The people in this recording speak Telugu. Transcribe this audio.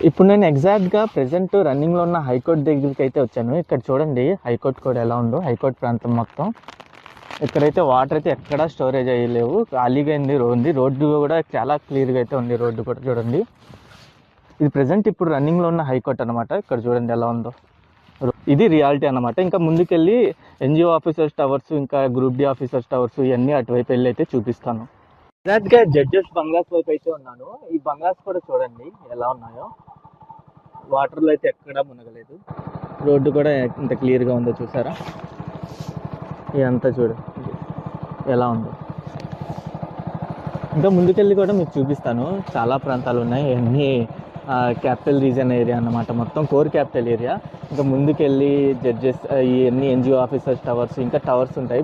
ఇప్పుడు నేను ఎగ్జాక్ట్గా ప్రెసెంట్ రన్నింగ్లో ఉన్న హైకోర్టు దగ్గరికి అయితే వచ్చాను. ఇక్కడ చూడండి హైకోర్టు కూడా ఎలా ఉందో, హైకోర్టు ప్రాంతం మొత్తం. ఇక్కడైతే వాటర్ అయితే ఎక్కడా స్టోరేజ్ అయ్యలేవు, ఖాళీగా ఉంది. రోడ్డు కూడా చాలా క్లియర్గా అయితే ఉంది. రోడ్డు కూడా చూడండి. ఇది ప్రెసెంట్ ఇప్పుడు రన్నింగ్లో ఉన్న హైకోర్టు అనమాట. ఇక్కడ చూడండి ఎలా ఉందో. ఇది రియాలిటీ అనమాట. ఇంకా ముందుకెళ్ళి ఎన్జిఓ ఆఫీసర్స్ టవర్స్, ఇంకా గ్రూప్ డి ఆఫీసర్స్ టవర్స్, ఇవన్నీ అటువైపు వెళ్ళి అయితే చూపిస్తాను. ఎగ్జాక్ట్గా జడ్జెస్ బంగ్లాస్ వైపు అయితే ఉన్నాను. ఈ బంగ్లాస్ కూడా చూడండి ఎలా ఉన్నాయో. వాటర్లో అయితే ఎక్కడా మునగలేదు. రోడ్డు కూడా ఎంత క్లియర్గా ఉందో చూసారా. ఇదంతా చూడండి ఎలా ఉందో. ఇంకా ముందుకెళ్ళి కూడా మీకు చూపిస్తాను. చాలా ప్రాంతాలు ఉన్నాయి. అన్నీ క్యాపిటల్ రీజన్ ఏరియా అన్నమాట, మొత్తం కోర్ క్యాపిటల్ ఏరియా. ఇంకా ముందుకెళ్ళి జడ్జెస్, ఇవన్నీ ఎన్జిఓ ఆఫీసర్స్ టవర్స్, ఇంకా టవర్స్ ఉంటాయి.